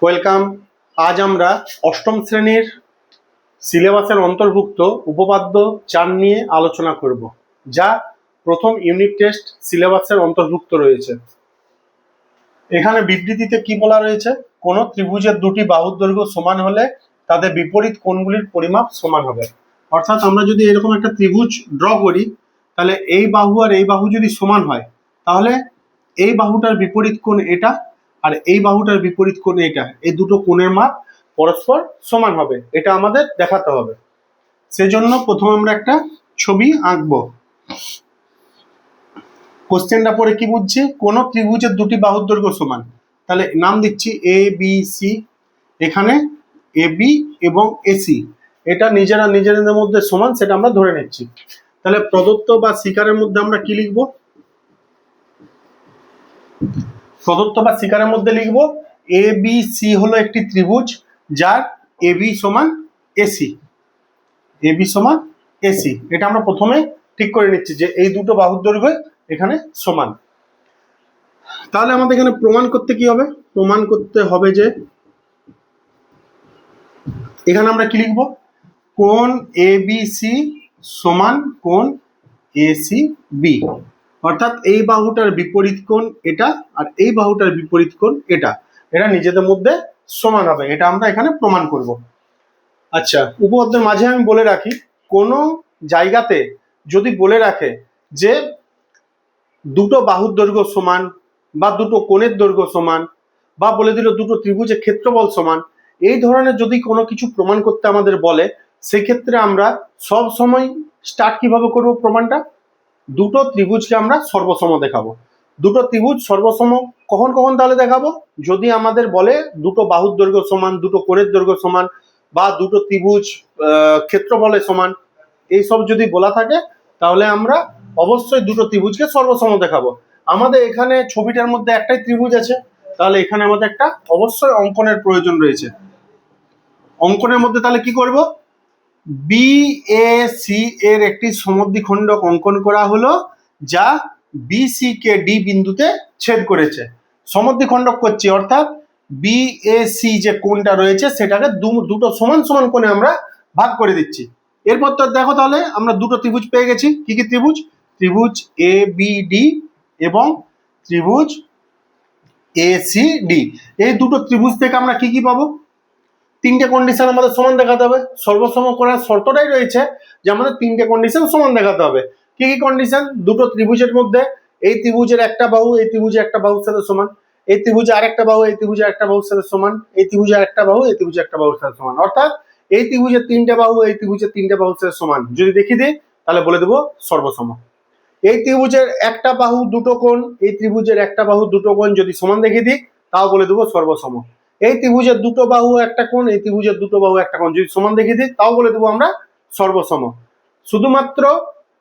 Welcome. আজ আমরা অষ্টম শ্রেণীর সিলেবাসের অন্তর্ভুক্ত উপপাদ্য 4 নিয়ে আলোচনা করব, যা প্রথম ইউনিট টেস্ট সিলেবাসের অন্তর্ভুক্ত রয়েছে। এখানে বিবৃতিতে কি বলা রয়েছে? কোন ত্রিভুজের দুটি বাহুর দৈর্ঘ্য সমান হলে তাদের বিপরীত কোণগুলির পরিমাপ সমান হবে। অর্থাৎ আমরা যদি এরকম একটা ত্রিভুজ ড্র করি, তাহলে এই বাহু আর এই বাহু যদি সমান হয়, তাহলে এই বাহুটার বিপরীত কোণ এটা আর এই বাহুটার বিপরীত কোণ এটা, এই দুটো কোণের মাপ পরস্পর সমান হবে। এটা আমাদের দেখাতে হবে। সেজন্য প্রথমে আমরা একটা ছবি আঁকবো। কোশ্চেনটা পরে কি বুঝছি? কোন ত্রিভুজের দুটি বাহুর দৈর্ঘ্য সমান, তাহলে নাম দিচ্ছি এ বি সি। এখানে এ বি এবং এসি এটা নিজেদের মধ্যে সমান, সেটা আমরা ধরে নিচ্ছি। তাহলে প্রদত্ত বা শিকারের মধ্যে আমরা কি লিখবো? প্রদত্ত বা শিকারের মধ্যে লিখবো এ বি সি হলো একটি ত্রিভুজ যার এ বি সমান এসি। এ বি সমান এসি, এটা আমরা প্রথমে ঠিক করে নিচ্ছি যে এই দুটো বাহুর দৈর্ঘ্য এখানে সমান। তাহলে আমাদের এখানে প্রমাণ করতে কি হবে? প্রমাণ করতে হবে যে এখানে আমরা কি লিখবো? কোণ এ বি সি সমান কোণ এ সি বি। অর্থাৎ এই বাহুটার বিপরীত কোণ এটা আর এই বাহুটার বিপরীত কোণ এটা, এটা নিজেদের মধ্যে সমান হবে। এটা আমরা এখানে প্রমাণ করব। আচ্ছা, উপপাদ্যের মাঝে আমি বলে রাখি, কোনো জায়গাতে যদি বলে রাখে যে দুটো বাহুর দৈর্ঘ্য সমান বা দুটো কোণের দৈর্ঘ্য সমান বা বলে দিল দুটো ত্রিভুজের ক্ষেত্রফল সমান, এই ধরনের যদি কোনো কিছু প্রমাণ করতে আমাদের বলে, সেক্ষেত্রে আমরা সব সময় স্টার্ট কিভাবে করব? প্রমাণটা দুটো ত্রিভুজকে আমরা সর্বসম দেখাবো। দুটো ত্রিভুজ সর্বসম কখন কখন তাহলে দেখাবো? যদি আমাদের বলে দুটো বাহুর দৈর্ঘ্য সমান, দুটো কোণের দৈর্ঘ্য সমান বা দুটো ত্রিভুজ ক্ষেত্রফলের সমান, এইসব যদি বলা থাকে, তাহলে আমরা অবশ্যই দুটো ত্রিভুজকে সর্বসম দেখাবো। আমাদের এখানে ছবিটার মধ্যে একটাই ত্রিভুজ আছে, তাহলে এখানে আমাদের একটা অবশ্যই অঙ্কনের প্রয়োজন রয়েছে। অঙ্কনের মধ্যে তাহলে কি করব? বি এ সি এর একটি সমদ্বিখণ্ডক অঙ্কন করা হলো, যা বিসি কে ডি বিন্দুতে ছেদ করেছে। সমদ্বিখণ্ডক করছি, অর্থাৎ বি এ সি যে কোণটা রয়েছে সেটাকে দুটো সমান সমান কোণে আমরা ভাগ করে দিচ্ছি। এরপর তো দেখো, তাহলে আমরা দুটো ত্রিভুজ পেয়ে গেছি। কি কি ত্রিভুজ? ত্রিভুজ এ বি ডি এবং ত্রিভুজ এ সি ডি। এই দুটো ত্রিভুজ থেকে আমরা কি কি পাবো? তিনটে কন্ডিশন আমাদের সমান দেখাতে হবে। সর্বসম করার শর্তটাই রয়েছে যে আমাদের তিনটে কন্ডিশন সমান দেখাতে হবে। কি কি কন্ডিশন? দুটো ত্রিভুজের মধ্যে এই ত্রিভুজের একটা বাহু এই ত্রিভুজের একটা বাহুর সাথে সমান, এই ত্রিভুজে আরেকটা বাহু এই ত্রিভুজের একটা বাহুর সাথে সমান, এই ত্রিভুজে একটা বাহু এই ত্রিভুজে একটা বাহুর সাথে সমান। অর্থাৎ এই ত্রিভুজের তিনটে বাহু এই ত্রিভুজের তিনটে বাহুর সাথে সমান যদি দেখিয়ে দিই, তাহলে বলে দেবো সর্বসম। এই ত্রিভুজের একটা বাহু দুটো কোণ, এই ত্রিভুজের একটা বাহু দুটো কোণ যদি সমান দেখিয়ে দিই, তাও বলে দেবো সর্বসম। এই ত্রিভুজের দুটো বাহু একটা কোণ, এই ত্রিভুজের দুটো বাহু একটা কোণ যদি সমান দেখিয়ে দিই, তাও বলে দেবো আমরা সর্বসম। শুধুমাত্র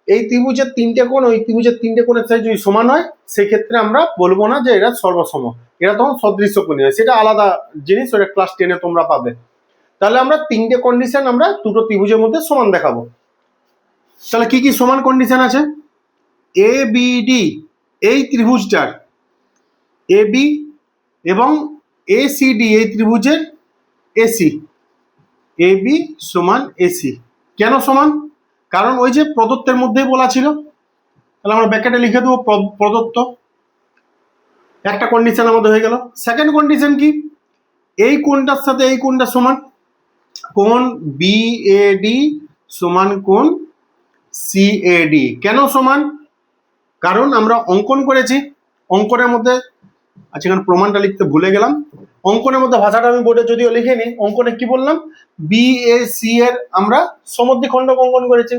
এই ত্রিভুজের তিনটে কোণ ওই ত্রিভুজের তিনটে কোণের সাথে যদি সমান হয়, সেক্ষেত্রে আমরা বলবো না যে এরা সর্বসম, এরা তখন সদৃশ্য কোণী হয়, সেটা আলাদা জিনিস, ওটা ক্লাস 10-এ তোমরা পাবে। তাহলে আমরা তিনটে কন্ডিশন আমরা দুটো ত্রিভুজের মধ্যে সমান দেখাবো। তাহলে কি কি সমান কন্ডিশন আছে? এ বি ডি এই ত্রিভুজটার এ বি এবং এ সি ডি এই ত্রিভুজের এসি, এ বি সমান এসি। কেন সমান? কারণ ওই যে প্রদত্তের মধ্যেই বলা ছিল। তাহলে আমরা ব্র্যাকেটে লিখে দেবো প্রদত্ত। একটা কন্ডিশন আমাদের হয়ে গেল। সেকেন্ড কন্ডিশন কি? এই কোণটার সাথে এই কোণটা সমান। কোণ বি এ ডি সমান কোণ সি এ ডি। কেন সমান? কারণ আমরা অঙ্কন করেছি। অঙ্কনের মধ্যে, আচ্ছা এখানে প্রমাণটা লিখতে ভুলে গেলাম। অঙ্কনের মধ্যে ভাষাটা আমি বোর্ডে যদিও লিখে নিই, অঙ্কনে কি বললাম? বি এ সি এর আমরা সমদ্বিখণ্ডক অঙ্কন করেছি।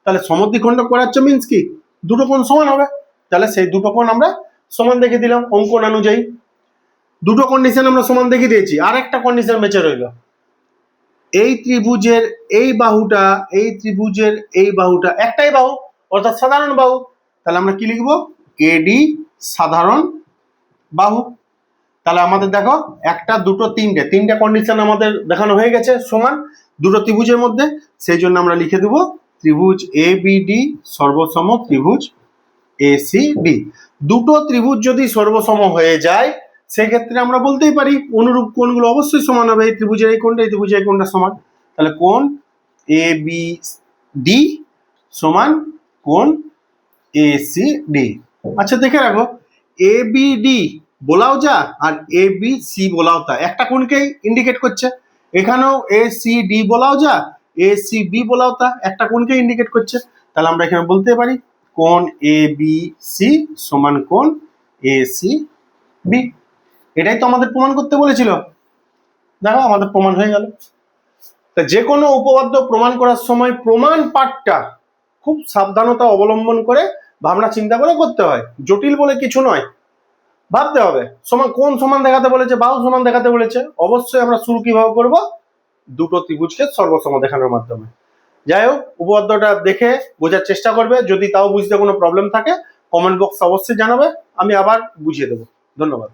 তাহলে সমদ্বিখণ্ডক করাচ্ছে মিন্স কি? দুটো কোণ সমান হবে। তাহলে সেই দুটো কোণ আমরা সমান দেখে দিলাম অঙ্কন অনুযায়ী। দুটো কন্ডিশন আমরা সমান দেখে দিয়েছি। আর একটা কন্ডিশন বেঁচে রইল, এই ত্রিভুজের এই বাহুটা এই ত্রিভুজের এই বাহুটা একটাই বাহু, অর্থাৎ সাধারণ বাহু। তাহলে আমরা কি লিখবো? এডি সাধারণ বাহু। তাহলে আমাদের দেখো একটা দুটো তিনটে কন্ডিশন আমাদের দেখানো হয়ে গেছে সমান দুটো ত্রিভুজের মধ্যে। সেই জন্য আমরা লিখে দেবো ত্রিভুজ এ বি ডি সর্বসম ত্রিভুজ এ সি ডি। দুটো ত্রিভুজ যদি সর্বসম হয়ে যায়, সেক্ষেত্রে আমরা বলতেই পারি অনুরূপ কোণগুলো অবশ্যই সমান হবে। এই ত্রিভুজের এই কোণটা, এই ত্রিভুজের এই কোণটা সমান, তাহলে কোণ এ বি ডি সমান কোণ এ সি ডি। আচ্ছা দেখে রাখো, এ বি ডি বলাও যা আর এ বি সি বলাও তা, একটা কোণকেই ইন্ডিকেট করছে। এখানেও এ সি ডি বলাও যা, এ সি বি বলাও তা, একটা কোণকে ইন্ডিকেট করছে। তাহলে আমরা এখানে বলতে পারি কোণ এ বি সি সমান কোণ এ সি বি। এটাই তো আমাদের প্রমাণ করতে বলেছিল। দেখো আমাদের প্রমাণ হয়ে গেল। তা যে কোনো উপপাদ্য প্রমাণ করার সময় প্রমাণ পাঠটা খুব সাবধানতা অবলম্বন করে ভাবনা চিন্তা করে করতে হয়, জটিল বলে কিছু নয়, ভাবতে হবে। সমান কোন সমান দেখাতে বলেছে, বাহু সমান দেখাতে বলেছে, অবশ্যই আমরা শুরু কিভাবে করব, দুটো ত্রিভুজকে সর্বসম দেখানোর মাধ্যমে। যাই হোক, উপপাদ্যটা দেখে বোঝার চেষ্টা করবে, যদি তাও বুঝতে কোনো প্রবলেম থাকে কমেন্ট বক্স অবশ্যই জানাবে, আমি আবার বুঝিয়ে দেবো। ধন্যবাদ।